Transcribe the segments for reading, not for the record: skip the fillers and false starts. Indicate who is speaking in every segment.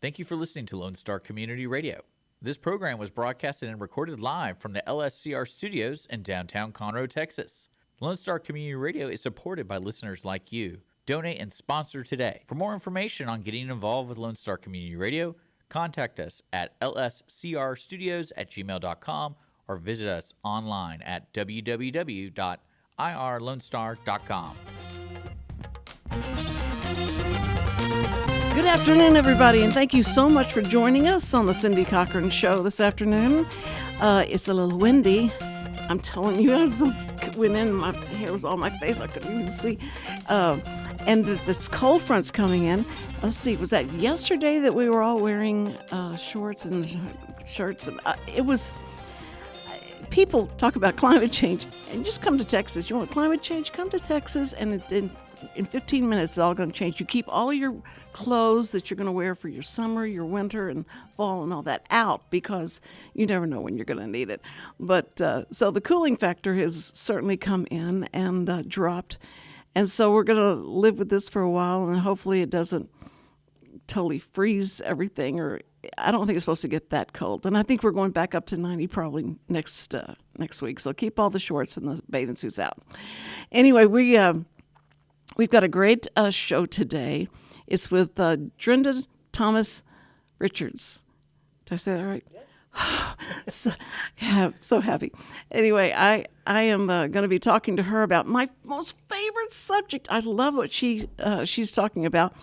Speaker 1: Thank you for listening to Lone Star Community Radio. This program was broadcasted and recorded live from the LSCR studios in downtown Conroe, Texas. Lone Star Community Radio is supported by listeners like you. Donate and sponsor today. For more information on getting involved with Lone Star Community Radio, contact us at lscrstudios@gmail.com or visit us online at www.irlonestar.com.
Speaker 2: Good afternoon, everybody, and thank you so much for joining us on the Cindy Cochran Show this afternoon. It's a little windy. I'm telling you, I went in, my hair was on my face, I couldn't even see. And this cold front's coming in. Let's see, was that yesterday that we were all wearing shorts and shirts? And it was, people talk about climate change, and just come to Texas. You want climate change? Come to Texas, and in 15 minutes, it's all going to change. You keep all your clothes that you're going to wear for your summer, your winter, and fall and all that out because you never know when you're going to need it. But so the cooling factor has certainly come in and dropped. And so we're going to live with this for a while, and hopefully it doesn't totally freeze everything, or I don't think it's supposed to get that cold. And I think we're going back up to 90 probably next week. So keep all the shorts and the bathing suits out. Anyway, we've got a great show today. It's with Drenda Thomas Richards. Did I say that right? Yeah. so happy. Anyway, I am going to be talking to her about my most favorite subject. I love what she's talking about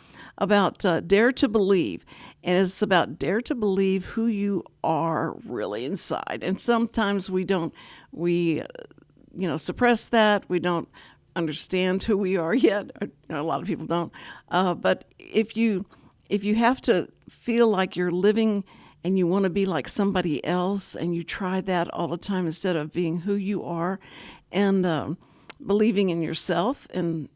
Speaker 2: Dare to Believe. And it's about dare to believe who you are really inside. And sometimes we suppress that. We don't understand who we are yet. A lot of people don't. But if you have to feel like you're living and you want to be like somebody else, and you try that all the time instead of being who you are, and believing in yourself, and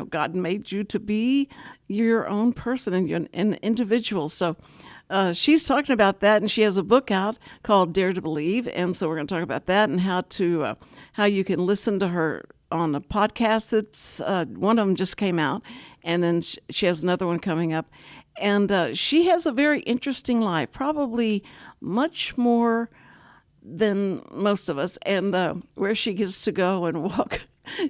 Speaker 2: God made you to be your own person and you're an individual. So she's talking about that, and she has a book out called Dare to Believe, and so we're going to talk about that and how you can listen to her on a podcast. That's one of them just came out, and then she has another one coming up. And she has a very interesting life, probably much more than most of us, and where she gets to go and walk.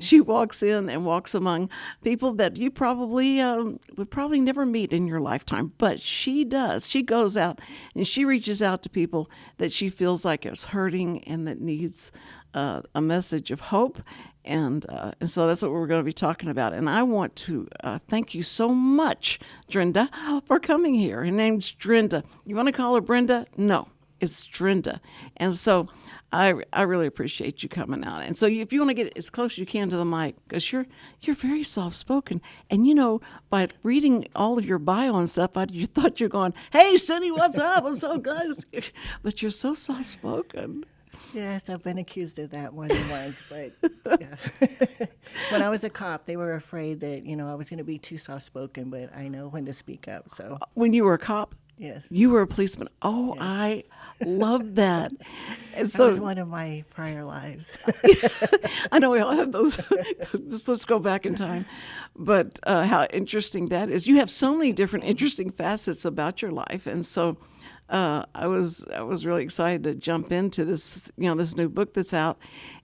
Speaker 2: She walks in and walks among people that you probably would probably never meet in your lifetime, but she does. She goes out and she reaches out to people that she feels like is hurting and that needs a message of hope. And so that's what we're going to be talking about. And I want to thank you so much, Drenda, for coming here. Her name's Drenda. You want to call her Brenda? No, it's Drenda. And so I really appreciate you coming out. And so if you want to get as close as you can to the mic, because you're very soft-spoken. And, by reading all of your bio and stuff, you thought you're going, hey, Cindy, what's up? I'm so glad. But you're so soft-spoken.
Speaker 3: Yes, I've been accused of that more than once, but yeah. When I was a cop, they were afraid that, I was going to be too soft-spoken, but I know when to speak up, so.
Speaker 2: When you were a cop?
Speaker 3: Yes.
Speaker 2: You were a policeman? Oh, yes. I love that.
Speaker 3: And so, that was one of my prior lives.
Speaker 2: I know we all have those. Let's go back in time. But how interesting that is. You have so many different interesting facets about your life, and so I was really excited to jump into this, this new book that's out,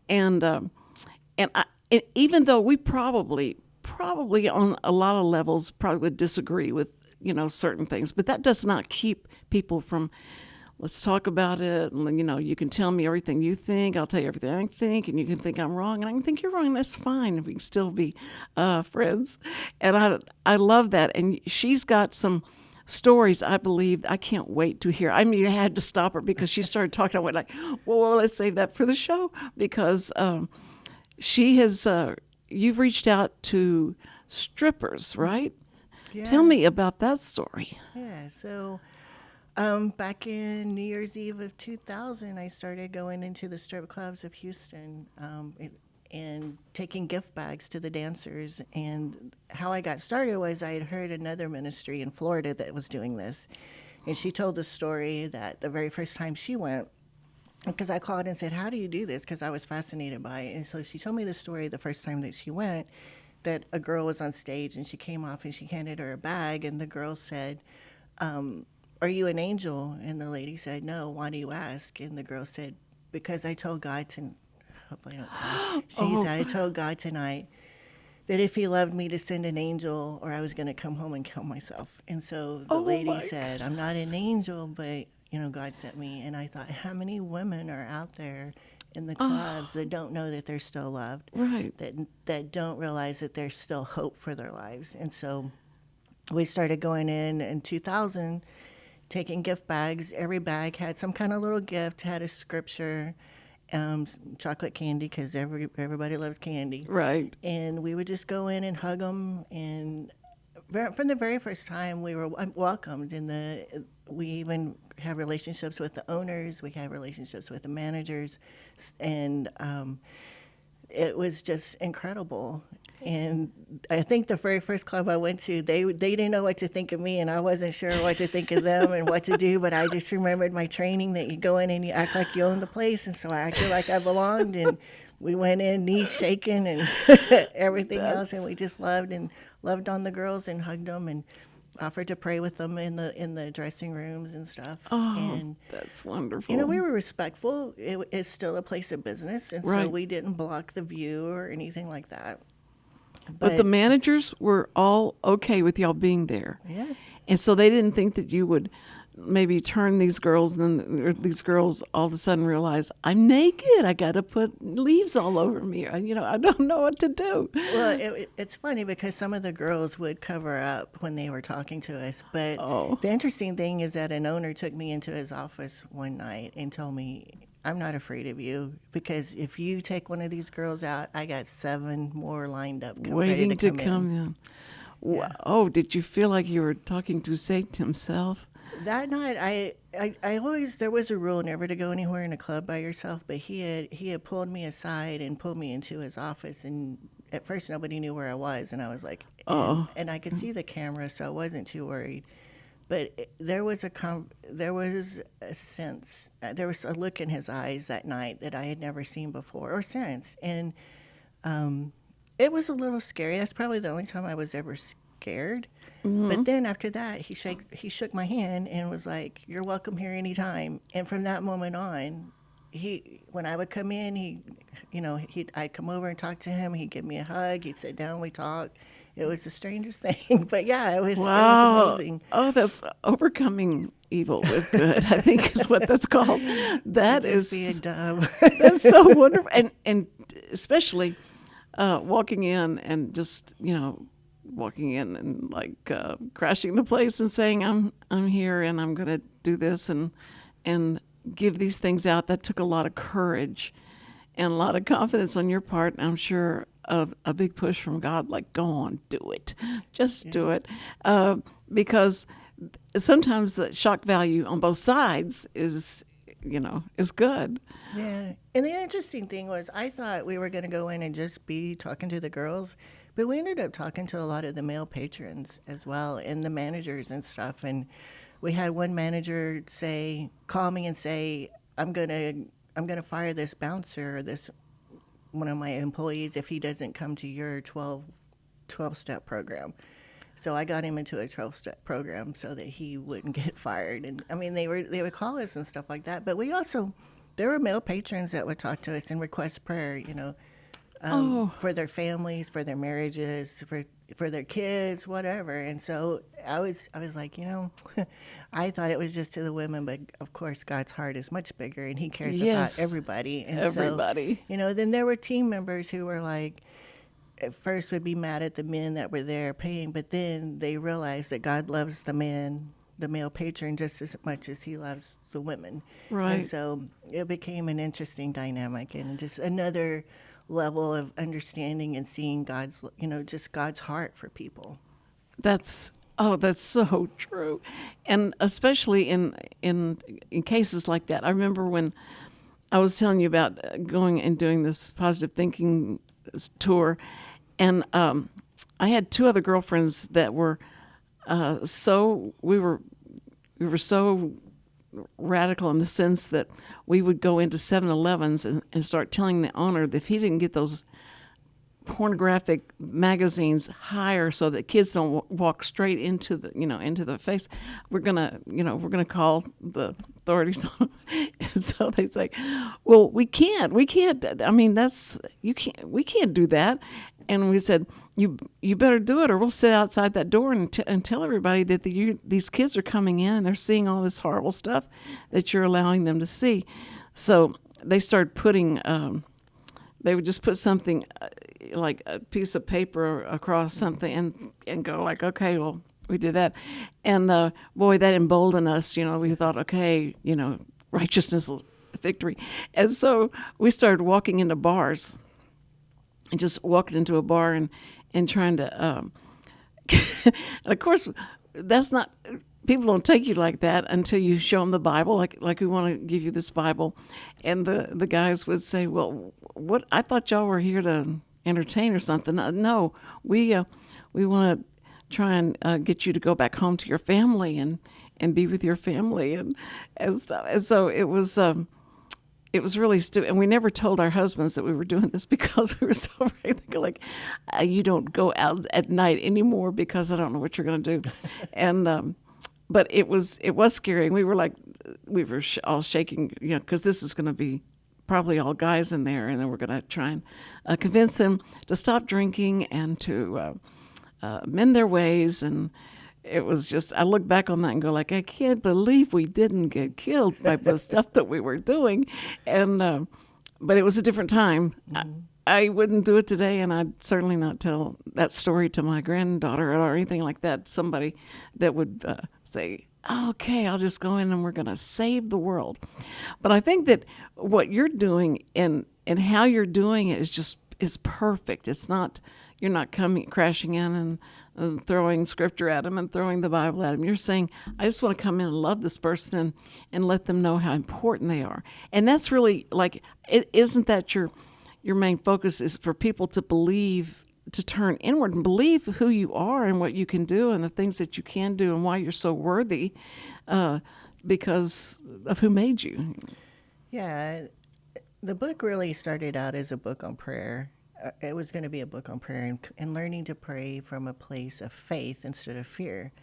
Speaker 2: and even though we probably on a lot of levels probably would disagree with certain things, but that does not keep people from. Let's talk about it. And, you can tell me everything you think. I'll tell you everything I think, and you can think I'm wrong, and I can think you're wrong. That's fine. We can still be friends, and I love that. And she's got some stories, I believe. I can't wait to hear. I mean, I had to stop her because she started talking. I went like, well, let's save that for the show, because she has, you've reached out to strippers, right?
Speaker 3: Yeah.
Speaker 2: Tell me about that story.
Speaker 3: Yeah, so back in New Year's Eve of 2000, I started going into the strip clubs of Houston and taking gift bags to the dancers. And how I got started was I had heard another ministry in Florida that was doing this. And she told the story that the very first time she went, because I called and said, how do you do this? Because I was fascinated by it. And so she told me the story the first time that she went, that a girl was on stage and she came off and she handed her a bag, and the girl said, are you an angel? And the lady said, no. Why do you ask? And the girl said, because I told God to, hopefully I don't cry. She said, I told God tonight that if he loved me to send an angel or I was going to come home and kill myself. And so the lady said, I'm not an angel, but, God sent me. And I thought, how many women are out there in the clubs that don't know that they're still loved?
Speaker 2: Right.
Speaker 3: That don't realize that there's still hope for their lives. And so we started going in 2000, taking gift bags. Every bag had some kind of little gift, had a scripture, chocolate candy, because everybody loves candy.
Speaker 2: Right.
Speaker 3: And we would just go in and hug them. And from the very first time, we were welcomed. We even had relationships with the owners. We had relationships with the managers. And it was just incredible. And I think the very first club I went to, they didn't know what to think of me, and I wasn't sure what to think of them and what to do. But I just remembered my training that you go in and you act like you own the place, and so I acted like I belonged. And we went in, knees shaking and everything else, and we just loved on the girls and hugged them and offered to pray with them in the dressing rooms and stuff.
Speaker 2: Oh,
Speaker 3: and
Speaker 2: that's wonderful.
Speaker 3: we were respectful. It's still a place of business, and so we didn't block the view or anything like that.
Speaker 2: But the managers were all okay with y'all being there.
Speaker 3: Yeah.
Speaker 2: And so they didn't think that you would maybe turn these girls, and then these girls all of a sudden realize, I'm naked. I got to put leaves all over me. I don't know what to do.
Speaker 3: Well, it's funny because some of the girls would cover up when they were talking to us. But the interesting thing is that an owner took me into his office one night and told me, I'm not afraid of you, because if you take one of these girls out, I got 7 more lined up
Speaker 2: waiting
Speaker 3: ready
Speaker 2: to
Speaker 3: come
Speaker 2: come in. Yeah. Oh, did you feel like you were talking to Satan himself?
Speaker 3: That night, I always, there was a rule never to go anywhere in a club by yourself, but he had pulled me aside and pulled me into his office, and at first nobody knew where I was, and I was like, and I could see the camera, so I wasn't too worried. But there was a sense, there was a look in his eyes that night that I had never seen before or since. And it was a little scary. That's probably the only time I was ever scared. Mm-hmm. But then after that, he shook my hand and was like, you're welcome here anytime. And from that moment on, when I would come in, I'd come over and talk to him. He'd give me a hug. He'd sit down. We'd talk. It was the strangest thing, but yeah, it was amazing.
Speaker 2: Oh, that's overcoming evil with good, I think is what that's called. That is
Speaker 3: being dumb.
Speaker 2: That's so wonderful, and especially walking in and just walking in and like crashing the place and saying I'm here and I'm going to do this and give these things out. That took a lot of courage and a lot of confidence on your part. I'm sure of a big push from God, like, go on, do it. Just do it. Because sometimes the shock value on both sides is good.
Speaker 3: Yeah. And the interesting thing was, I thought we were going to go in and just be talking to the girls, but we ended up talking to a lot of the male patrons as well, and the managers and stuff. And we had one manager call me and say, I'm gonna fire this bouncer or this one of my employees if he doesn't come to your 12-step program. So I got him into a 12-step program so that he wouldn't get fired. And I mean, they would call us and stuff like that. But there were male patrons that would talk to us and request prayer, for their families, for their marriages, for their kids, whatever. And so I was like, I thought it was just to the women, but of course God's heart is much bigger and he cares about everybody. And
Speaker 2: everybody.
Speaker 3: So, then there were team members who were like, at first would be mad at the men that were there paying, but then they realized that God loves the male patron just as much as he loves the women.
Speaker 2: Right.
Speaker 3: And so it became an interesting dynamic and just another level of understanding and seeing God's heart for people.
Speaker 2: That's so true. And especially in cases like that. I remember when I was telling you about going and doing this positive thinking tour, and I had 2 other girlfriends that were we were so radical in the sense that we would go into 7-Elevens and start telling the owner that if he didn't get those pornographic magazines higher so that kids don't walk straight into the into the face. We're gonna call the authorities. And so they say, well, we can't. I mean, we can't do that. And we said, you better do it, or we'll sit outside that door and tell everybody that these kids are coming in and they're seeing all this horrible stuff that you're allowing them to see. So they started putting. They would just put something like a piece of paper across something and go like, okay, well, we did that. And boy, that emboldened us. We thought, okay, righteousness, victory. And so we started walking into bars and just walked into a bar and trying to, and of course, that's not, people don't take you like that until you show them the Bible, like we want to give you this Bible. And the guys would say, well, what, I thought y'all were here to entertain or something. No, we want to try and get you to go back home to your family and be with your family and stuff. And so it was really stupid. And we never told our husbands that we were doing this because we were so afraid. Like, you don't go out at night anymore because I don't know what you're going to do. And but it was scary. And we were all shaking, because this is going to be probably all guys in there, and then we're going to try and convince them to stop drinking and to mend their ways. And it was just, I look back on that and go like, I can't believe we didn't get killed by the stuff that we were doing. And but it was a different time. Mm-hmm. I wouldn't do it today, and I'd certainly not tell that story to my granddaughter or anything like that. Somebody that would say, okay, I'll just go in and we're going to save the world. But I think that what you're doing and how you're doing it is perfect. It's not, you're not crashing in and throwing scripture at them and throwing the Bible at them. You're saying, I just want to come in and love this person and let them know how important they are. And that's really isn't that your main focus, is for people to believe, to turn inward and believe who you are and what you can do and the things that you can do and why you're so worthy because of who made you.
Speaker 3: Yeah, the book really started out as a book on prayer. It was going to be a book on prayer and learning to pray from a place of faith instead of fear.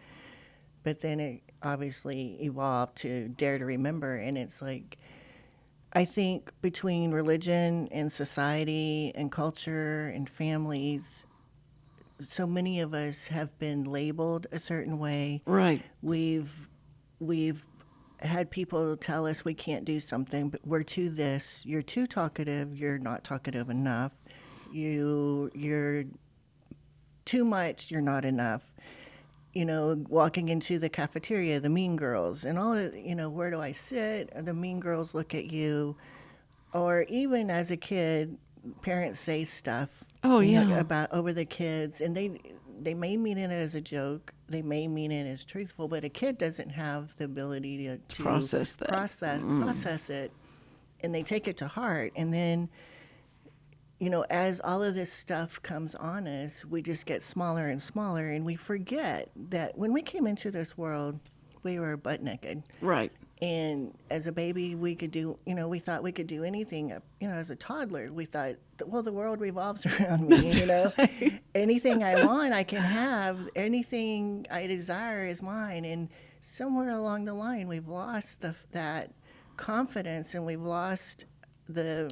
Speaker 3: But then it obviously evolved to Dare to Remember, and it's like, I think between religion and society and culture and families, so many of us have been labeled a certain way.
Speaker 2: Right.
Speaker 3: We've had people tell us we can't do something, but we're too this. You're too talkative. You're not talkative enough. You're too much. You're not enough. Walking into the cafeteria, the mean girls, and all of, where do I sit? The mean girls look at you. Or even as a kid, parents say stuff about over the kids, and they may mean it as a joke, they may mean it as truthful, but a kid doesn't have the ability to
Speaker 2: process that.
Speaker 3: Process it, and they take it to heart. And then, as all of this stuff comes on us, we just get smaller and smaller, and we forget that when we came into this world, we were butt naked.
Speaker 2: Right.
Speaker 3: And as a baby, we could do, we thought we could do anything. As a toddler, we thought, well, the world revolves around me,
Speaker 2: Right.
Speaker 3: Anything I want, I can have. Anything I desire is mine. And somewhere along the line, we've lost that confidence, and we've lost the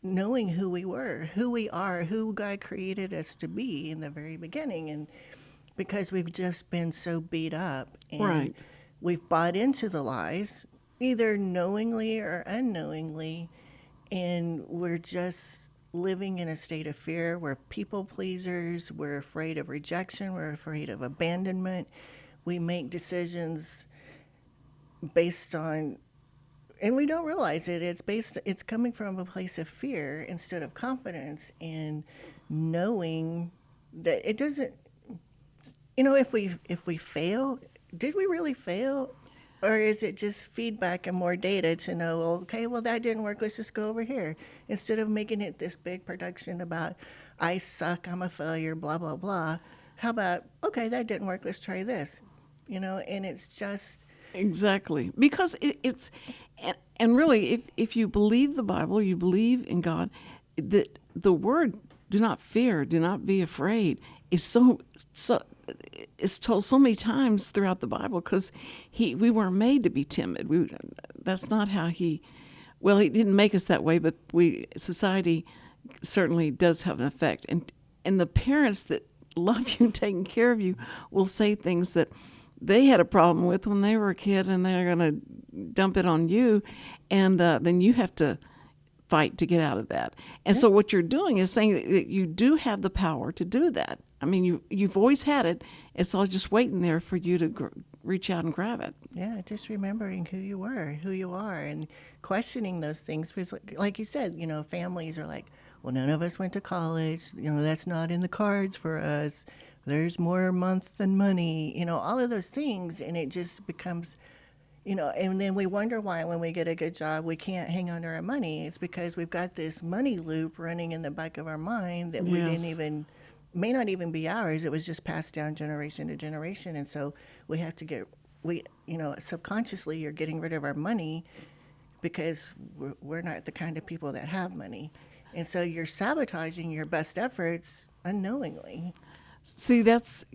Speaker 3: knowing who we were, who we are, who God created us to be in the very beginning. And because we've just been so beat up. And
Speaker 2: right.
Speaker 3: We've bought into the lies, either knowingly or unknowingly, and we're just living in a state of fear. We're people pleasers. We're afraid of rejection. We're afraid of abandonment. We make decisions based on, and we don't realize it. It's coming from a place of fear instead of confidence and knowing that it doesn't. If we fail. Did we really fail? Or is it just feedback and more data to know, okay, well, that didn't work, let's just go over here. Instead of making it this big production about, I suck, I'm a failure, blah, blah, blah. How about, okay, that didn't work, let's try this. And it's just...
Speaker 2: Exactly. Because it's... And really, if you believe the Bible, you believe in God, the Word do not fear, do not be afraid is so it's told so many times throughout the Bible, because we weren't made to be timid. That's not how he didn't make us that way, but society certainly does have an effect. And the parents that love you and taking care of you will say things that they had a problem with when they were a kid, and they're going to dump it on you, and then you have to fight to get out of that. And so what you're doing is saying that you do have the power to do that. I mean, you've always had it. It's all just waiting there for you to reach out and grab it.
Speaker 3: Yeah, just remembering who you are, and questioning those things. Because, like you said, families are like, well, none of us went to college. That's not in the cards for us. There's more month than money. All of those things, and it just becomes, and then we wonder why when we get a good job we can't hang on to our money. It's because we've got this money loop running in the back of our mind that may not even be ours. It was just passed down generation to generation, and so we have to subconsciously you're getting rid of our money because we're not the kind of people that have money, and so you're sabotaging your best efforts unknowingly.
Speaker 2: See, that's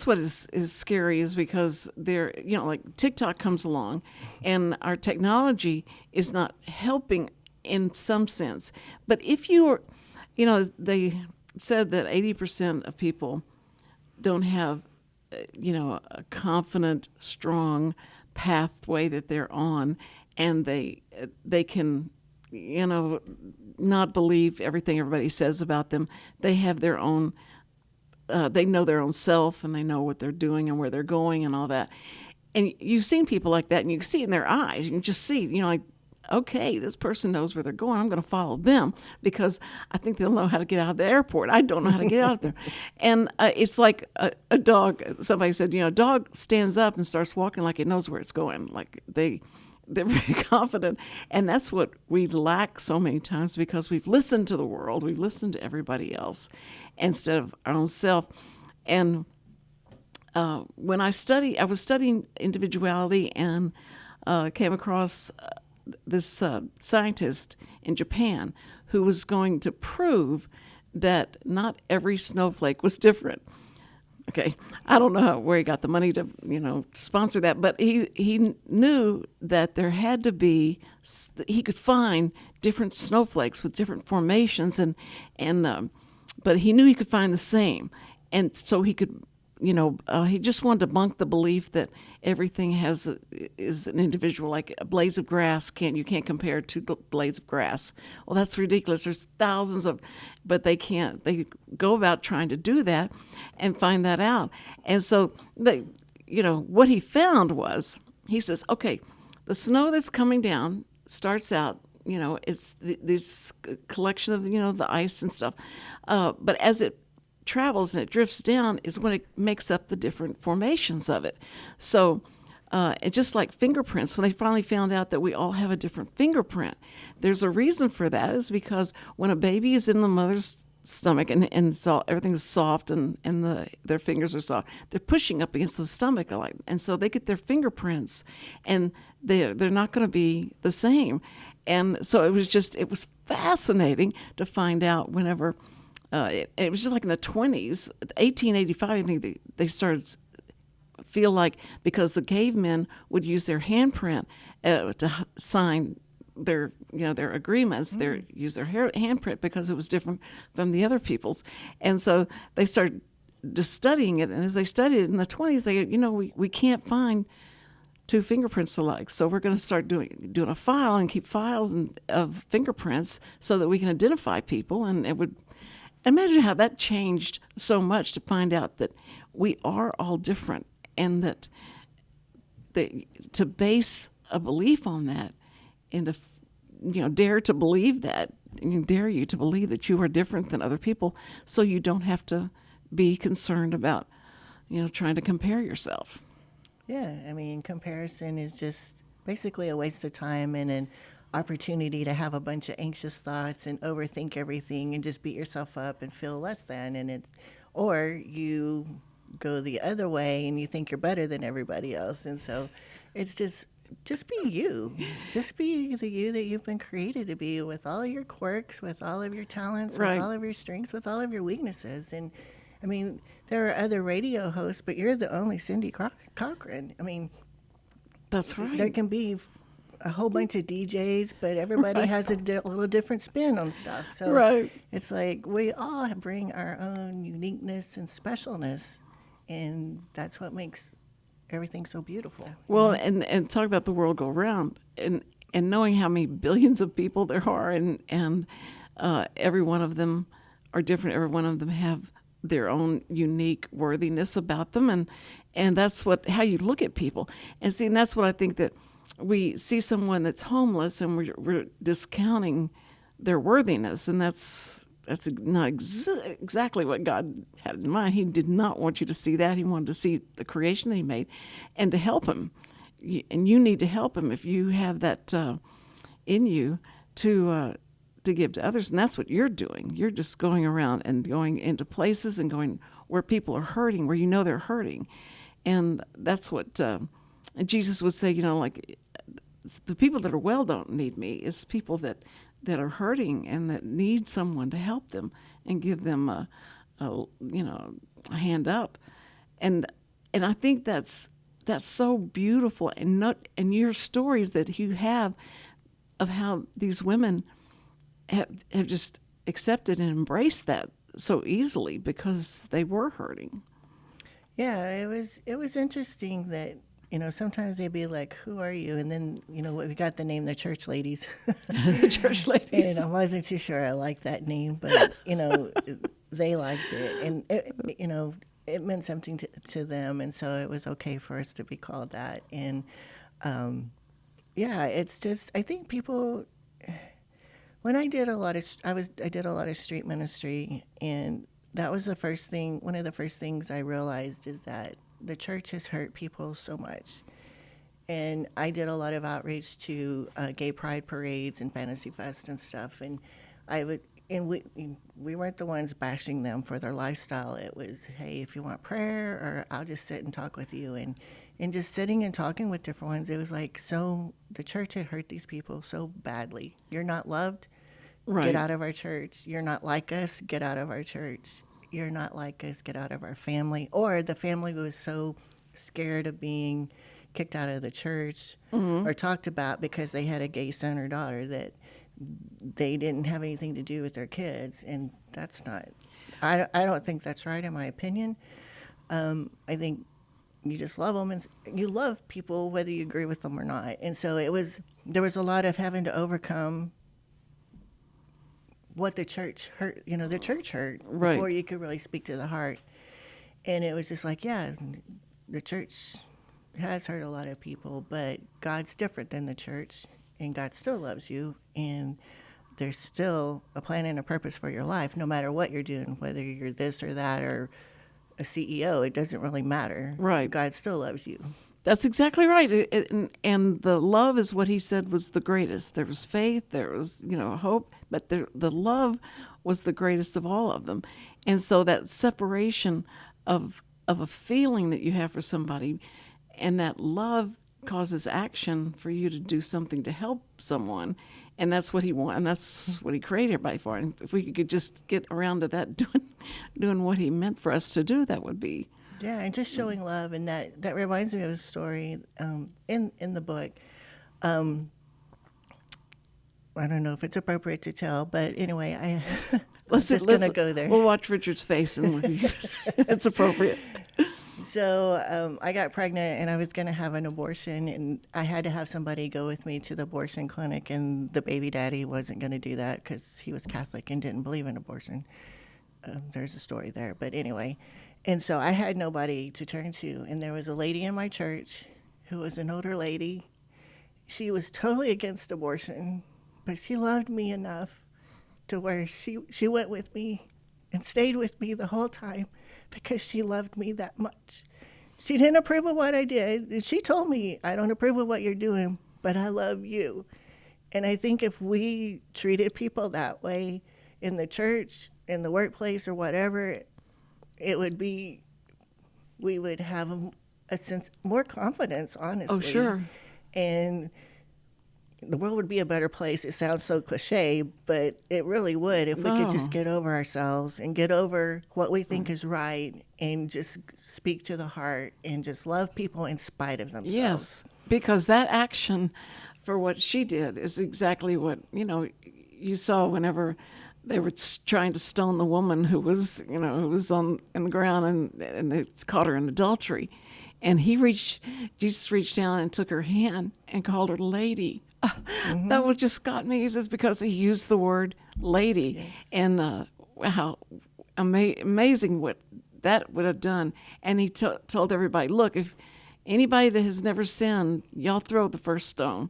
Speaker 2: what is scary, is because like TikTok comes along, and our technology is not helping in some sense. But if you're, they said that 80% of people don't have, a confident, strong pathway that they're on, and they can, not believe everything everybody says about them. They have their own. They know their own self, and they know what they're doing and where they're going and all that. And you've seen people like that, and you can see it in their eyes. You can just see, like, okay, this person knows where they're going. I'm going to follow them because I think they'll know how to get out of the airport. I don't know how to get out of there. And it's like a dog. Somebody said, a dog stands up and starts walking like it knows where it's going. Like they're very confident. And that's what we lack so many times, because we've listened to the world. We've listened to everybody else instead of our own self. And when I was studying individuality, and came across this scientist in Japan who was going to prove that not every snowflake was different. Okay, I don't know where he got the money to, sponsor that, but he knew that there had to be, he could find different snowflakes with different formations, but he knew he could find the same, and so he could, he just wanted to debunk the belief that everything is an individual, like blades of grass. You can't compare two blades of grass. Well, that's ridiculous. There's thousands but they can't. They go about trying to do that and find that out. And so what he found was, he says, okay, the snow that's coming down starts out, it's this collection of, the ice and stuff. But as it travels and it drifts down is when it makes up the different formations of it. So and just like fingerprints, when they finally found out that we all have a different fingerprint, there's a reason for that. Is because when a baby is in the mother's stomach and everything's soft and their fingers are soft, they're pushing up against the stomach, and so they get their fingerprints, and they're not going to be the same. And so it was fascinating to find out whenever. It was just like in the 20s, 1885, I think they started feel like, because the cavemen would use their handprint to sign their agreements, use their handprint because it was different from the other people's, and so they started just studying it. And as they studied it in the 20s, they we can't find two fingerprints alike, so we're going to start doing a file and keep files of fingerprints so that we can identify people. And it would. Imagine how that changed so much to find out that we are all different, and that to base a belief on that, and to dare to believe that, and dare you to believe that you are different than other people, so you don't have to be concerned about trying to compare yourself.
Speaker 3: Yeah, I mean, comparison is just basically a waste of time and an opportunity to have a bunch of anxious thoughts and overthink everything and just beat yourself up and feel less than. Or you go the other way and you think you're better than everybody else. And so it's just just be you. Just be the you that you've been created to be, with all of your quirks, with all of your talents,
Speaker 2: Right.
Speaker 3: with all of your strengths, with all of your weaknesses. And I mean, there are other radio hosts, but you're the only Cindy Cochran. I mean,
Speaker 2: That's right.
Speaker 3: there can be a whole bunch of DJs, but everybody
Speaker 2: Right.
Speaker 3: has a little different spin on stuff. So
Speaker 2: Right.
Speaker 3: it's like we all bring our own uniqueness and specialness, and that's what makes everything so beautiful.
Speaker 2: Well, and talk about the world go round, and knowing how many billions of people there are, and every one of them are different. Every one of them have their own unique worthiness about them, and that's how you look at people. And see, and that's what I think, that we see someone that's homeless and we're discounting their worthiness, and that's not exactly what God had in mind. He did not want you to see that. He wanted to see the creation that He made, and to help him. And you need to help him if you have that in you to give to others. And that's what you're doing. You're just going around and going into places and going where people are hurting, where you know they're hurting, and that's what Jesus would say. Like, the people that are well don't need me. It's people that are hurting and that need someone to help them and give them a hand up, and I think that's so beautiful. And your stories that you have of how these women have just accepted and embraced that so easily because they were hurting.
Speaker 3: Yeah, it was interesting that, sometimes they'd be like, "Who are you?" And then, we got the name the Church Ladies.
Speaker 2: The church ladies.
Speaker 3: And I wasn't too sure I liked that name, but, they liked it. And, it meant something to them. And so it was okay for us to be called that. And, yeah, it's just, I think people, when I did a lot of, I did a lot of street ministry, and that was one of the first things I realized, is that the church has hurt people so much. And I did a lot of outreach to gay pride parades and fantasy fest and stuff. And we weren't the ones bashing them for their lifestyle. It was, hey, if you want prayer, or I'll just sit and talk with you. And just sitting and talking with different ones, it was like, so the church had hurt these people so badly. You're not loved?
Speaker 2: Right.
Speaker 3: Get out of our church. You're not like us? Get out of our church. You're not like us? Get out of our family. Or the family was so scared of being kicked out of the church or talked about because they had a gay son or daughter, that they didn't have anything to do with their kids. And that's not, I don't think that's right, in my opinion. I think you just love them, and you love people whether you agree with them or not. And so there was a lot of having to overcome what the church hurt, the church hurt,
Speaker 2: Right.
Speaker 3: before you could really speak to the heart. And it was just like, yeah, the church has hurt a lot of people, but God's different than the church, and God still loves you, and there's still a plan and a purpose for your life, no matter what you're doing, whether you're this or that or a CEO, it doesn't really matter.
Speaker 2: Right.
Speaker 3: God still loves you.
Speaker 2: That's exactly right. And the love is what He said was the greatest. There was faith, there was, hope, but the love was the greatest of all of them. And so that separation of a feeling that you have for somebody, and that love causes action for you to do something to help someone. And that's what He wants, and that's what He created everybody for. And if we could just get around to that, doing what He meant for us to do, that would be.
Speaker 3: Yeah, and just showing love, and that reminds me of a story in the book. I don't know if it's appropriate to tell, but anyway, I'm just going to go there.
Speaker 2: We'll watch Richard's face, and it's appropriate.
Speaker 3: So I got pregnant, and I was going to have an abortion, and I had to have somebody go with me to the abortion clinic, and the baby daddy wasn't going to do that because he was Catholic and didn't believe in abortion. There's a story there, but anyway. And so I had nobody to turn to, and there was a lady in my church who was an older lady. She was totally against abortion, but she loved me enough to where she went with me and stayed with me the whole time because she loved me that much. She didn't approve of what I did, and she told me, I don't approve of what you're doing, but I love you. And I think if we treated people that way in the church, in the workplace, or whatever, we would have a sense, more confidence, honestly.
Speaker 2: Oh, sure.
Speaker 3: and the world would be a better place. It sounds so cliche, but it really would if we could just get over ourselves and get over what we think is right and just speak to the heart and just love people in spite of themselves.
Speaker 2: Yes, because that action for what she did is exactly what, you saw whenever they were trying to stone the woman who was, who was in the ground and they caught her in adultery. And Jesus reached down and took her hand and called her lady. That was just got me. He says, because he used the word lady.
Speaker 3: Yes.
Speaker 2: And how amazing what that would have done. And he told everybody, look, if anybody that has never sinned, y'all throw the first stone.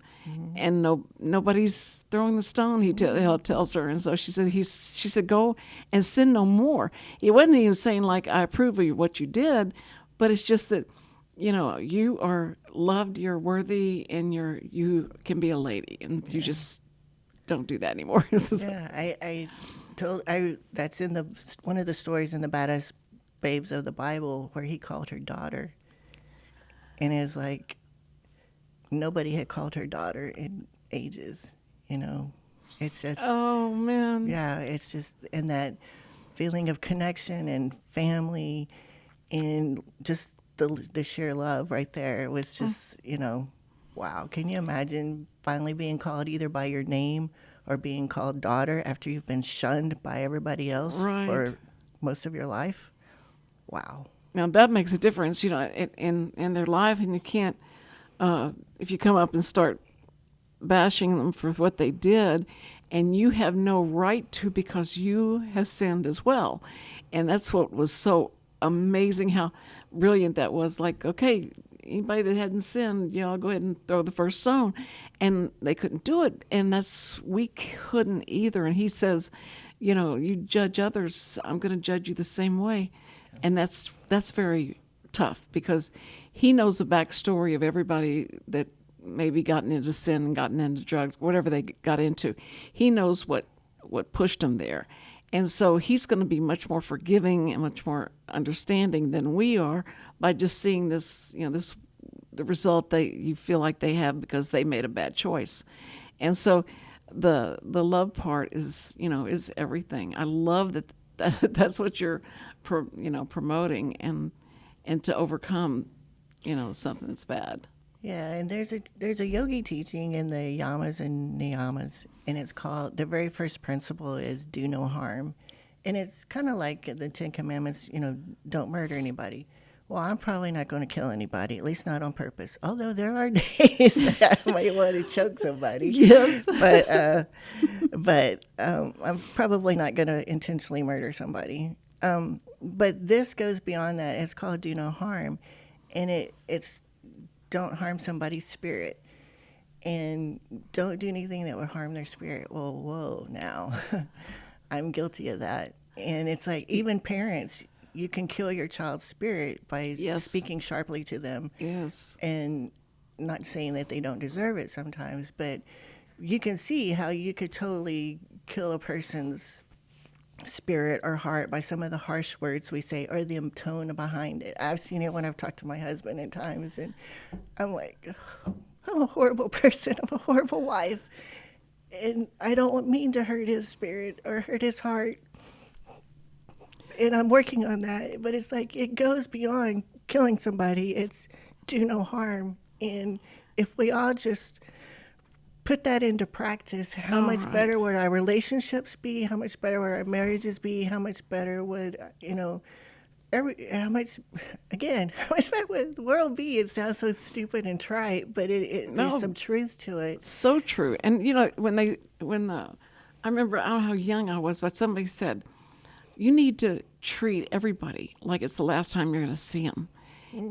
Speaker 2: And nobody's throwing the stone, he tells her. And so she said, go and sin no more. He wasn't even saying, like, I approve of what you did, but it's just that, you are loved, you're worthy, and you can be a lady, and you just don't do that anymore.
Speaker 3: Yeah, that's in one of the stories in the Badass Babes of the Bible where he called her daughter, and it's like nobody had called her daughter in ages. It's just
Speaker 2: Oh man,
Speaker 3: yeah, it's just in that feeling of connection and family, and just the sheer love right there. It was just wow. Can you imagine finally being called either by your name or being called daughter after you've been shunned by everybody else for most of your life? Wow.
Speaker 2: Now that makes a difference, in their life, and you can't, if you come up and start bashing them for what they did, and you have no right to because you have sinned as well. And that's what was so amazing, how brilliant that was. Like, okay, anybody that hadn't sinned, I'll go ahead and throw the first stone. And they couldn't do it, and we couldn't either. And he says, you judge others, I'm going to judge you the same way. And that's very tough, because he knows the backstory of everybody that maybe gotten into sin and gotten into drugs, whatever they got into. He knows what pushed them there. And so he's going to be much more forgiving and much more understanding than we are by just seeing this, the result you feel like they have because they made a bad choice. And so the love part is everything. I love that that's what you're promoting, and to overcome something that's bad.
Speaker 3: Yeah, and there's a yogi teaching in the yamas and niyamas, and it's called, the very first principle is do no harm. And it's kind of like the Ten Commandments, don't murder anybody. Well, I'm probably not going to kill anybody, at least not on purpose. Although there are days that I might want to choke somebody.
Speaker 2: Yes.
Speaker 3: But I'm probably not going to intentionally murder somebody. But this goes beyond that. It's called do no harm. And it's don't harm somebody's spirit. And don't do anything that would harm their spirit. Well, whoa, now. I'm guilty of that. And it's like, even parents, you can kill your child's spirit by speaking sharply to them.
Speaker 2: Yes.
Speaker 3: And not saying that they don't deserve it sometimes, but you can see how you could totally kill a person's spirit or heart by some of the harsh words we say or the tone behind it. I've seen it when I've talked to my husband at times, and I'm like, I'm a horrible person. I'm a horrible wife. And I don't mean to hurt his spirit or hurt his heart. And I'm working on that. But it's like, it goes beyond killing somebody. It's do no harm. And if we all just put that into practice, how much better would our relationships be? How much better would our marriages be? How much better would, how much better would the world be? It sounds so stupid and trite, but there's some truth to it.
Speaker 2: So true. And, I remember, I don't know how young I was, but somebody said, you need to treat everybody like it's the last time you're going to see them.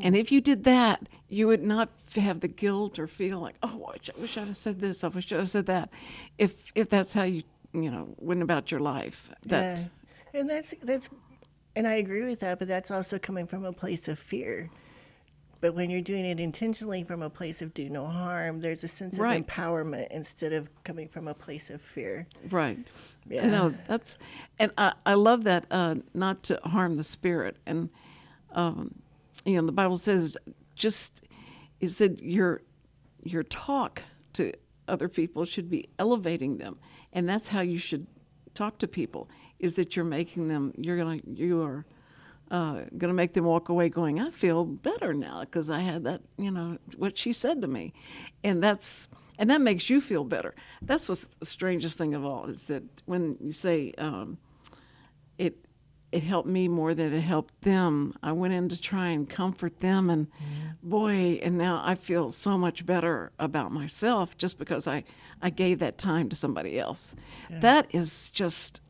Speaker 2: And if you did that, you would not have the guilt or feel like, oh, I wish I'd have said this, I wish I'd have said that. If that's how you went about your life.
Speaker 3: Yeah. And that's and I agree with that, but that's also coming from a place of fear. But when you're doing it intentionally from a place of do no harm, there's a sense of empowerment instead of coming from a place of fear.
Speaker 2: Right.
Speaker 3: Yeah.
Speaker 2: No, and I love that, not to harm the spirit. And, the Bible says, it said, your your talk to other people should be elevating them, and that's how you should talk to people. Is that you are gonna make them walk away going, I feel better now because I had that, what she said to me, and that makes you feel better. That's what's the strangest thing of all, is that when you say it helped me more than it helped them. I went in to try and comfort them, and boy, and now I feel so much better about myself just because I gave that time to somebody else. Yeah. That is just,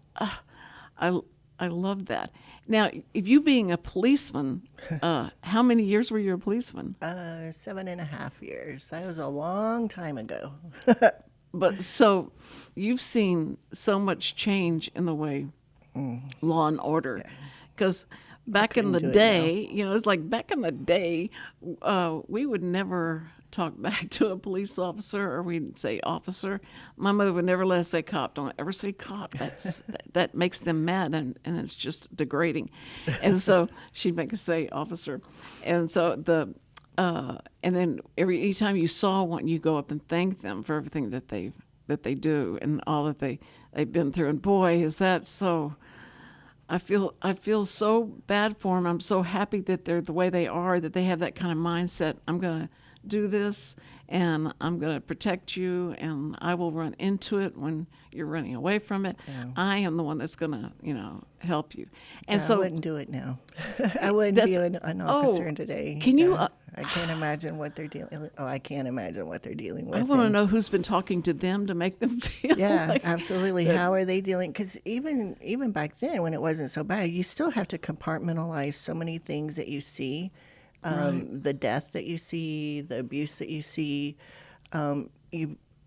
Speaker 2: I love that. Now, if you being a policeman, how many years were you a policeman?
Speaker 3: 7.5 years. That was a long time ago.
Speaker 2: But so you've seen so much change in the way law and order, because back in the day, it's like back in the day, we would never talk back to a police officer, or we'd say officer. My mother would never let us say cop. Don't ever say cop. That makes them mad, and it's just degrading. And so she'd make us say officer. And so and then anytime you saw one, you go up and thank them for everything that they do and all that they've been through. And boy, is that so. I feel so bad for them. I'm so happy that they're the way they are, that they have that kind of mindset. I'm going to do this, and I'm going to protect you, and I will run into it when you're running away from it. Yeah. I am the one that's going to, help you. And so
Speaker 3: I wouldn't do it now. I wouldn't be an officer today.
Speaker 2: Can you?
Speaker 3: I can't imagine what they're dealing. I can't imagine what they're dealing with.
Speaker 2: I want to know who's been talking to them to make them feel.
Speaker 3: Yeah,
Speaker 2: like
Speaker 3: absolutely. How are they dealing? Because even back then, when it wasn't so bad, you still have to compartmentalize so many things that you see. The death that you see, the abuse that you see. I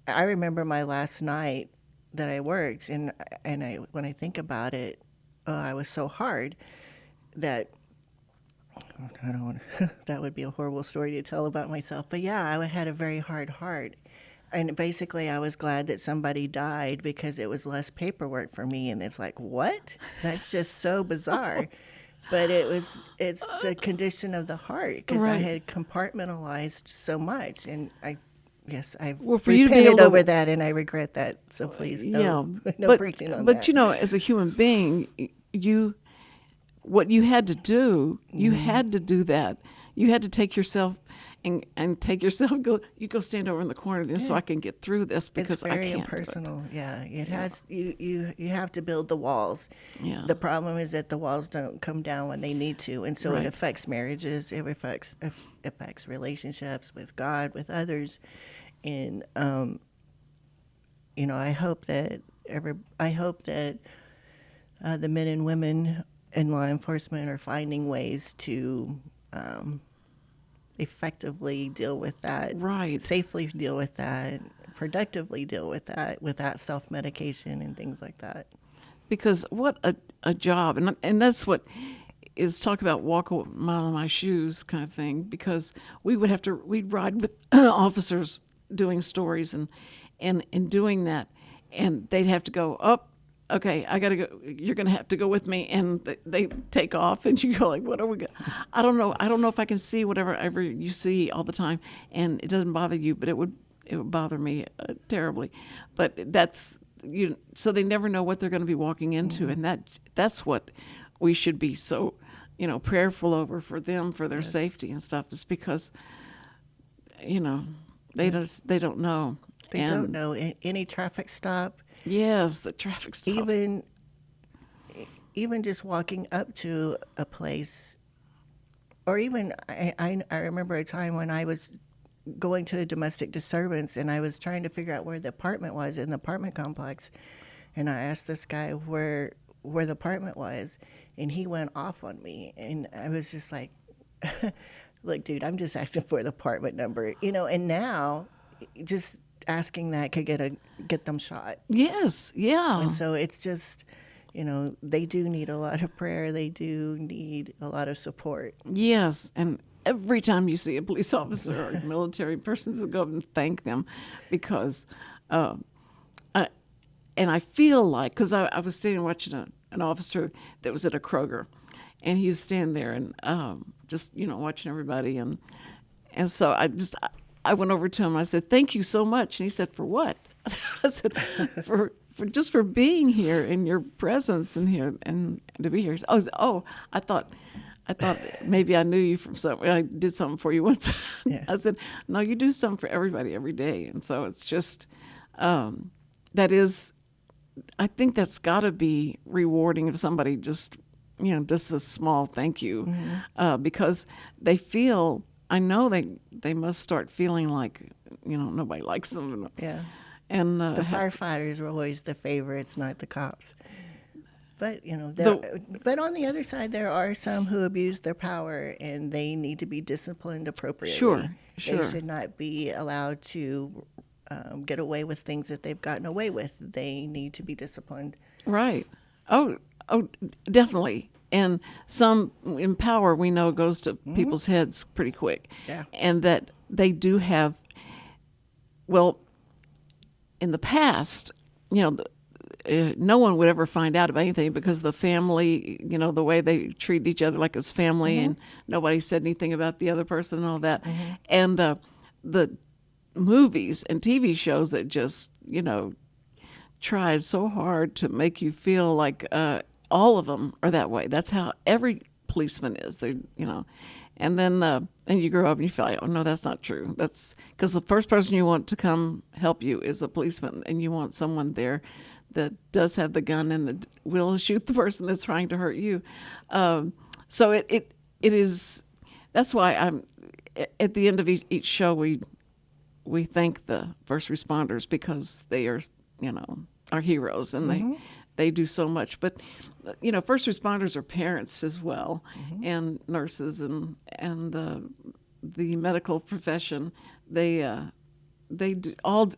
Speaker 3: remember my last night that I worked, and when I think about it, I was so hard that I don't want that would be a horrible story to tell about myself. But yeah, I had a very hard heart. And basically, I was glad that somebody died because it was less paperwork for me. And it's like, what? That's just so bizarre. But it's the condition of the heart, because I had compartmentalized so much. And I've repented over that, and I regret that. So please, no preaching on that.
Speaker 2: But, as a human being, what you had to do, you had to do that. You had to take yourself and take yourself, go stand over in the corner so I can get through this, because I can't.
Speaker 3: It's very impersonal. It has, you have to build the walls.
Speaker 2: Yeah.
Speaker 3: The problem is that the walls don't come down when they need to, and so it affects marriages, it affects relationships with God, with others. And I hope that the men and women in law enforcement are finding ways to effectively deal with that, safely deal with that, productively deal with that, without self-medication and things like that.
Speaker 2: Because what a job, and that's what is talk about walk a mile in my shoes kind of thing, because we'd ride with officers doing stories and doing that, and they'd have to go up. Okay, I gotta go. You're gonna have to go with me, and they take off, and you go like, "What are we going?" I don't know if I can see whatever you see all the time, and it doesn't bother you, but it would bother me terribly. But that's so they never know what they're going to be walking into, and that's what we should be so prayerful over for them, for their safety and stuff, is because they don't know.
Speaker 3: They don't know any traffic stop.
Speaker 2: Yes, the traffic stops.
Speaker 3: Even just walking up to a place, or even I remember a time when I was going to a domestic disturbance, and I was trying to figure out where the apartment was in the apartment complex, and I asked this guy where the apartment was, and he went off on me, and I was just like, "Look, dude, I'm just asking for the apartment number," And now, just asking that could get them shot.
Speaker 2: Yes, yeah.
Speaker 3: And so it's just, they do need a lot of prayer. They do need a lot of support.
Speaker 2: Yes, and every time you see a police officer or a military person, to go up and thank them, because, I feel like, because I was standing watching an officer that was at a Kroger, and he was standing there and just watching everybody, and so I went over to him. I said, "Thank you so much." And he said, "For what?" I said, "For just for being here and your presence in here and to be here." Oh, I thought maybe I knew you from somewhere. I did something for you once.
Speaker 3: Yeah.
Speaker 2: I said, "No, you do something for everybody every day." And so it's just that is. I think that's got to be rewarding if somebody just, just a small thank you, because they feel. I know they must start feeling like, nobody likes them.
Speaker 3: Yeah.
Speaker 2: And
Speaker 3: The firefighters were always the favorites, not the cops. But but on the other side, there are some who abuse their power, and they need to be disciplined appropriately.
Speaker 2: Sure.
Speaker 3: They should not be allowed to get away with things that they've gotten away with. They need to be disciplined.
Speaker 2: Right. Oh, definitely. And some in power, we know, goes to people's heads pretty quick.
Speaker 3: Yeah.
Speaker 2: And that they do have, well, in the past, no one would ever find out about anything because the family, the way they treat each other like it's family, and nobody said anything about the other person and all that. And the movies and TV shows that just, tried so hard to make you feel like all of them are that way. That's how every policeman is. They're, and then and you grow up and you feel like, oh no, that's not true. That's because the first person you want to come help you is a policeman, and you want someone there that does have the gun and that will shoot the person that's trying to hurt you. So it is. That's why I'm at the end of each show we thank the first responders because they are our heroes, and they do so much. But first responders are parents as well, and nurses and the medical profession. They're all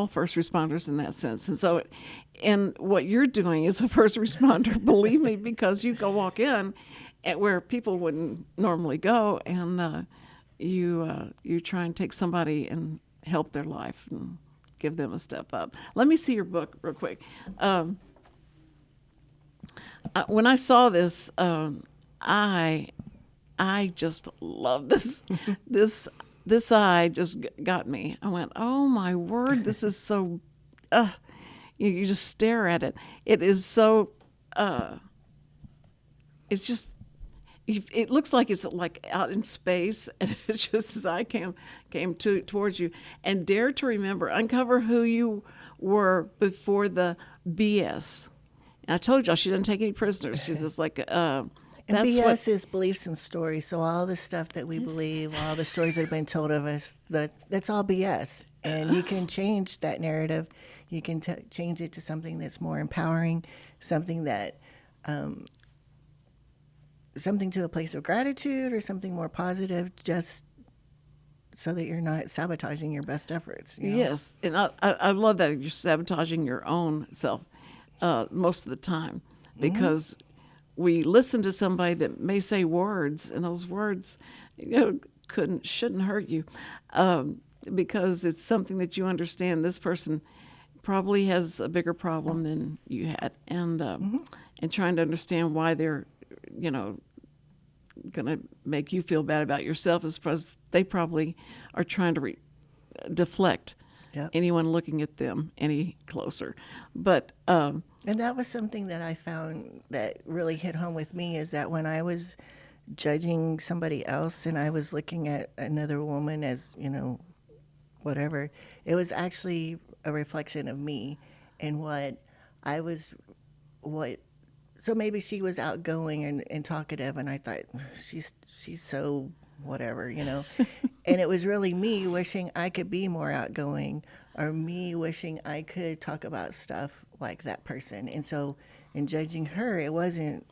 Speaker 2: first responders in that sense. And so, and what you're doing as a first responder, believe me, because you go walk in at where people wouldn't normally go, and you try and take somebody and help their life and give them a step up. Let me see your book real quick. When I saw this, I just love this. This eye just got me. I went, oh my word, this is so. You just stare at it. It is so. It's just. It looks like it's like out in space, and it's just as I came towards you. And dare to remember, uncover who you were before the BS. And I told y'all she doesn't take any prisoners. She's just like.
Speaker 3: And BS is beliefs and stories. So all the stuff that we believe, all the stories that have been told of us, that's all BS. And you can change that narrative. You can change it to something that's more empowering, something that. Something to a place of gratitude or something more positive, just so that you're not sabotaging your best efforts.
Speaker 2: Yes, and I love that you're sabotaging your own self most of the time, because we listen to somebody that may say words, and those words, shouldn't hurt you, because it's something that you understand. This person probably has a bigger problem than you had, and trying to understand why they're going to make you feel bad about yourself is because they probably are trying to deflect anyone looking at them any closer. But
Speaker 3: and that was something that I found that really hit home with me, is that when I was judging somebody else and I was looking at another woman as, whatever, it was actually a reflection of me and so maybe she was outgoing and talkative, and I thought, she's so whatever, And it was really me wishing I could be more outgoing, or me wishing I could talk about stuff like that person. And so in judging her, it wasn't,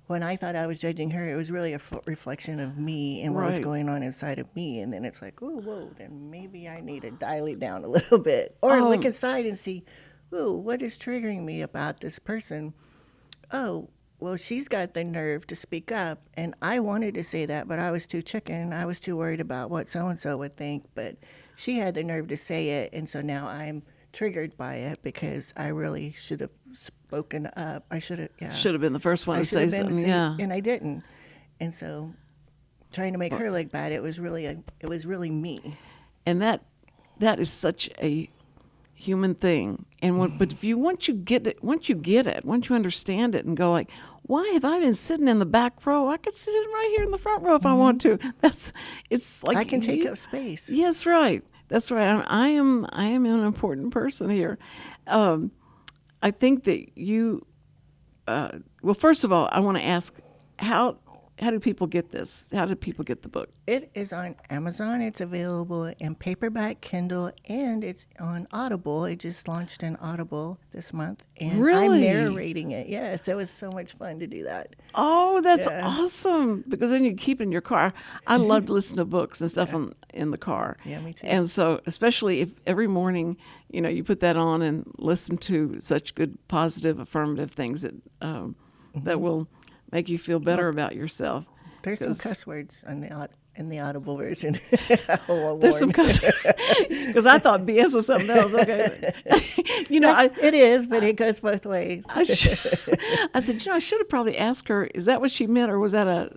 Speaker 3: when I thought I was judging her, it was really a reflection of me and what was going on inside of me. And then it's like, oh, whoa, then maybe I need to dial it down a little bit. Or look inside and see, ooh, what is triggering me about this person? Oh, well, she's got the nerve to speak up, and I wanted to say that, but I was too chicken. I was too worried about what so-and-so would think, but she had the nerve to say it, and so now I'm triggered by it because I really should have spoken up. I should have
Speaker 2: been the first one to say something,
Speaker 3: and I didn't. And so trying to make her look bad, it was really me.
Speaker 2: and that is such a human thing. And but if you once you get it, once you understand it, and go like, why have I been sitting in the back row? I could sit right here in the front row if I want to. It's like
Speaker 3: I can take up space.
Speaker 2: Yes, right. That's right. I am an important person here. I think that you. Well, first of all, I want to ask how do people get this? How do people get the book?
Speaker 3: It is on Amazon. It's available in paperback, Kindle, and it's on Audible. It just launched in Audible this month, and
Speaker 2: Really?
Speaker 3: I'm narrating it. Yes, it was so much fun to do that.
Speaker 2: Oh, that's awesome! Because then you keep it in your car. I love to listen to books and stuff in the car.
Speaker 3: Yeah, me too.
Speaker 2: And so, especially if every morning, you put that on and listen to such good, positive, affirmative things that that will make you feel better about yourself.
Speaker 3: There's some cuss words in the Audible version.
Speaker 2: There's some cuss because I thought BS was something else. Okay,
Speaker 3: it is, but it goes both ways.
Speaker 2: I said, I should have probably asked her, is that what she meant, or was that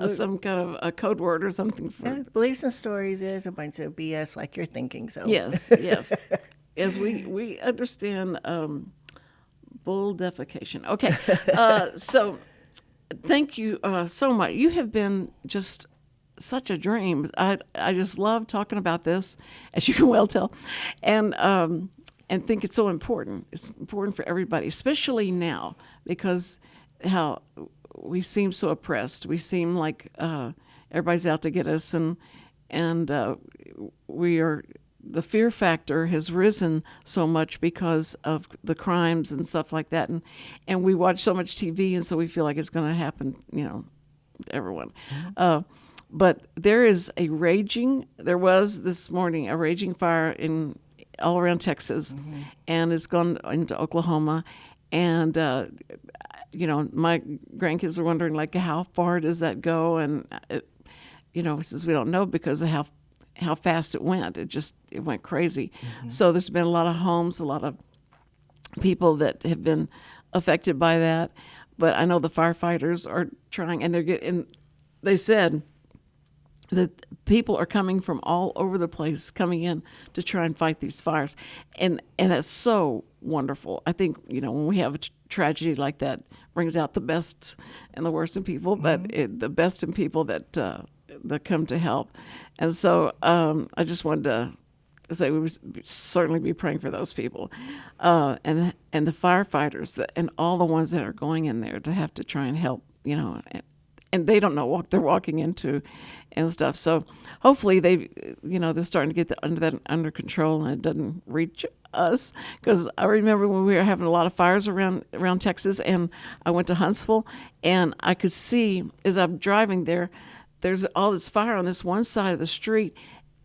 Speaker 2: some kind of a code word or something? For
Speaker 3: Beliefs and stories is a bunch of BS like you're thinking. So
Speaker 2: yes, as we understand. Bull defecation. Okay, so thank you so much. You have been just such a dream. I just love talking about this, as you can well tell, and think it's so important. It's important for everybody, especially now, because how we seem so oppressed. We seem like everybody's out to get us, and we are. The fear factor has risen so much because of the crimes and stuff like that, and we watch so much TV, and so we feel like it's going to happen, to everyone. But there was this morning a raging fire all around Texas, and it's gone into Oklahoma, and my grandkids are wondering like how far does that go, and since we don't know because of how fast it went. It went crazy. So there's been a lot of homes, a lot of people that have been affected by that. But I know the firefighters are trying, and they said that people are coming from all over the place, coming in to try and fight these fires. And that's so wonderful. I think, when we have a tragedy like that, brings out the best and the worst in people, but the best in people that come to help. And so I just wanted to say we would certainly be praying for those people, and the firefighters and all the ones that are going in there to have to try and help, and they don't know what they're walking into and stuff. So hopefully they're starting to get that under control and it doesn't reach us. Because I remember when we were having a lot of fires around Texas, and I went to Huntsville, and I could see as I'm driving there, there's all this fire on this one side of the street,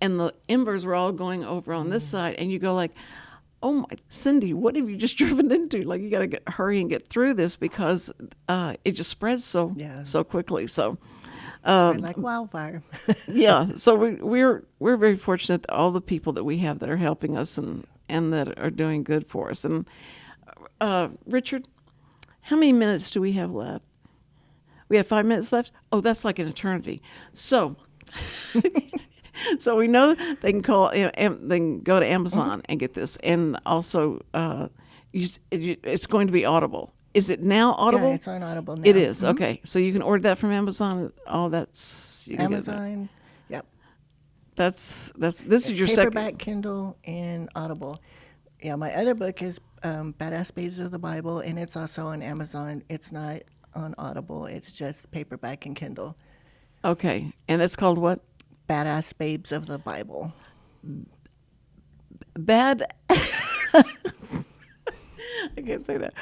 Speaker 2: and the embers were all going over on this side. And you go like, oh my, Cindy, what have you just driven into? Like, you got to hurry and get through this because it just spreads so quickly. So,
Speaker 3: spread like wildfire.
Speaker 2: yeah. So we're very fortunate that all the people that we have that are helping us and that are doing good for us. And Richard, how many minutes do we have left? We have 5 minutes left. Oh, that's like an eternity. So, so we know they can call. They can go to Amazon and get this, and also it's going to be Audible. Is it now Audible?
Speaker 3: Yeah, it's on Audible now.
Speaker 2: It is. Okay, so you can order that from Amazon. All that's you can
Speaker 3: Amazon. Yep.
Speaker 2: That's this is your
Speaker 3: paperback, Kindle, and Audible. Yeah, my other book is Badass Babes of the Bible, and it's also on Amazon. It's not on Audible. It's just paperback and Kindle.
Speaker 2: Okay, and that's called what?
Speaker 3: Badass Babes of the Bible.
Speaker 2: I can't say that.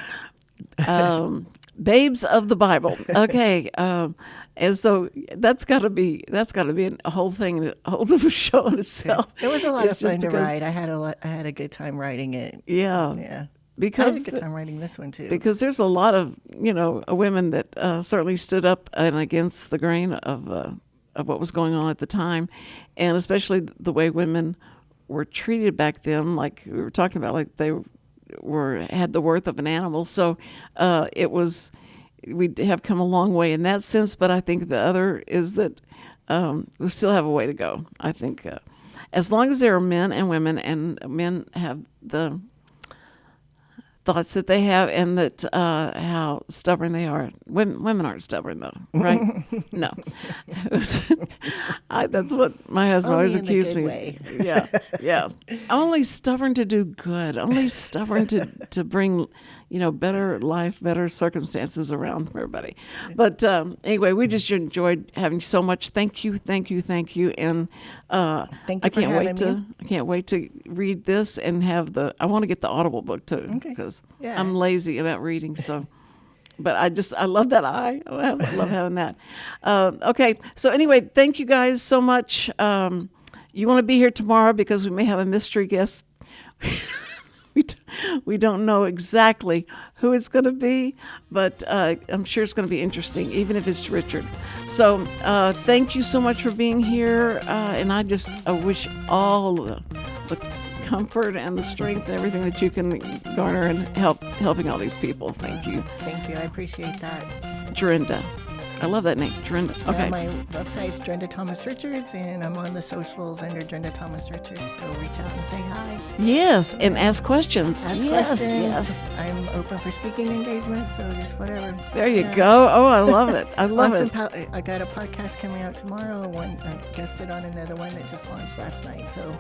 Speaker 2: Babes of the Bible. Okay, and so that's got to be a whole thing, a whole little show in itself.
Speaker 3: It was a lot of fun to write. I had a good time writing it.
Speaker 2: Yeah.
Speaker 3: Because I had a good time writing this one too.
Speaker 2: Because there's a lot of women that certainly stood up and against the grain of what was going on at the time, and especially the way women were treated back then. Like we were talking about, like they had the worth of an animal. So we have come a long way in that sense. But I think the other is that we still have a way to go. I think. as long as there are men and women, and men have the thoughts that they have, and that how stubborn they are. Women aren't stubborn, though, right? No. That's what my husband
Speaker 3: Only
Speaker 2: always
Speaker 3: in the
Speaker 2: accused
Speaker 3: good
Speaker 2: me.
Speaker 3: way.
Speaker 2: Yeah. Only stubborn to do good. Only stubborn to bring, better life, better circumstances around for everybody. But anyway, we just enjoyed having so much. Thank you, and
Speaker 3: Thank you for having me.
Speaker 2: I can't wait to read this and have I want to get the Audible book too, because
Speaker 3: Yeah.
Speaker 2: I'm lazy about reading. So, but I love that I love having that. Okay, so anyway, thank you guys so much. You want to be here tomorrow because we may have a mystery guest. We don't know exactly who it's going to be, but I'm sure it's going to be interesting, even if it's Richard. So thank you so much for being here, and I wish all the comfort and the strength and everything that you can garner and helping all these people. Thank you.
Speaker 3: Thank you. I appreciate that.
Speaker 2: Drenda. I love that name, Drenda. Okay.
Speaker 3: Yeah, my website is Drenda Thomas Richards, and I'm on the socials under Drenda Thomas Richards. So reach out and say hi.
Speaker 2: Yes, and ask questions.
Speaker 3: Ask questions. Yes. I'm open for speaking engagements, so just whatever.
Speaker 2: There you go. Oh, I love it. I love it.
Speaker 3: I got a podcast coming out tomorrow. I guested on another one that just launched last night.
Speaker 2: So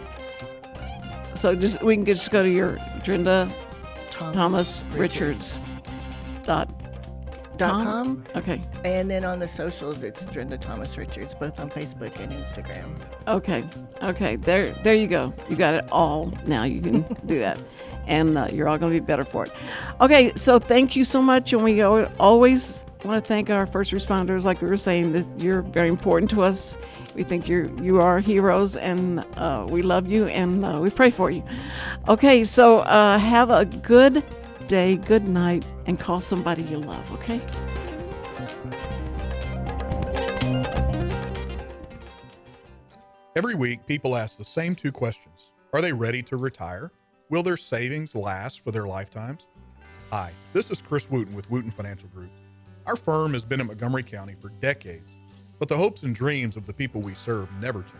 Speaker 2: we can just go to your Drenda Thomas Richards
Speaker 3: .com.
Speaker 2: Okay.
Speaker 3: And then on the socials, it's Drenda Thomas Richards, both on Facebook and Instagram.
Speaker 2: Okay. There you go. You got it all now. You can do that. And you're all going to be better for it. Okay, so thank you so much. And we always want to thank our first responders, like we were saying, that you're very important to us. We think you are heroes, and we love you, and we pray for you. Okay, so have a good day, good night, and call somebody you love, okay?
Speaker 4: Every week, people ask the same two questions. Are they ready to retire? Will their savings last for their lifetimes? Hi, this is Chris Wootton with Wootton Financial Group. Our firm has been in Montgomery County for decades, but the hopes and dreams of the people we serve never change.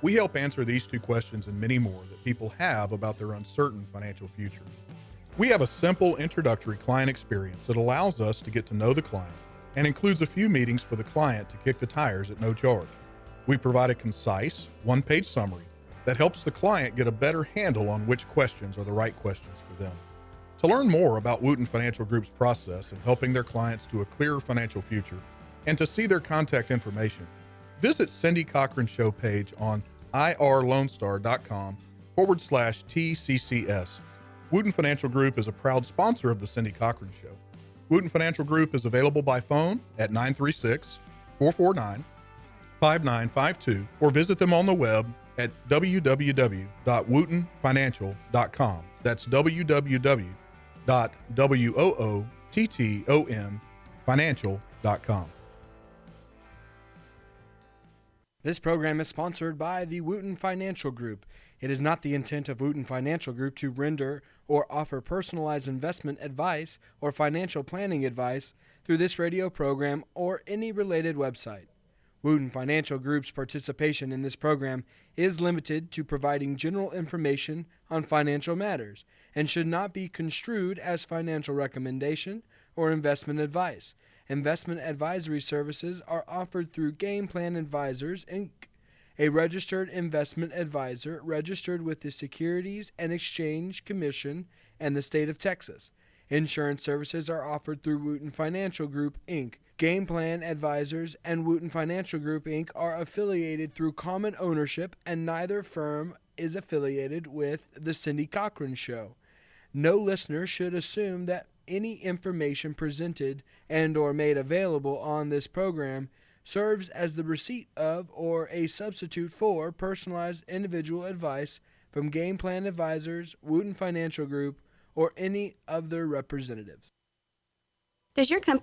Speaker 4: We help answer these two questions and many more that people have about their uncertain financial future. We have a simple introductory client experience that allows us to get to know the client and includes a few meetings for the client to kick the tires at no charge. We provide a concise, one-page summary that helps the client get a better handle on which questions are the right questions for them. To learn more about Wootton Financial Group's process in helping their clients to a clearer financial future and to see their contact information, visit Cindy Cochran's show page on irlonestar.com/TCCS. Wootton Financial Group is a proud sponsor of the Cindy Cochran Show. Wootton Financial Group is available by phone at 936-449-5952 or visit them on the web at www.woottonfinancial.com. That's www.woottonfinancial.com.
Speaker 5: This program is sponsored by the Wootton Financial Group. It is not the intent of Wootton Financial Group to render or offer personalized investment advice or financial planning advice through this radio program or any related website. Wootton Financial Group's participation in this program is limited to providing general information on financial matters and should not be construed as financial recommendation or investment advice. Investment advisory services are offered through Game Plan Advisors, Inc., a registered investment advisor registered with the Securities and Exchange Commission and the state of Texas. Insurance services are offered through Wootton Financial Group, Inc. Game Plan Advisors and Wootton Financial Group, Inc. are affiliated through common ownership, and neither firm is affiliated with The Cindy Cochran Show. No listener should assume that any information presented and or made available on this program serves as the receipt of or a substitute for personalized individual advice from Game Plan Advisors, Wootton Financial Group, or any of their representatives.
Speaker 6: Does your company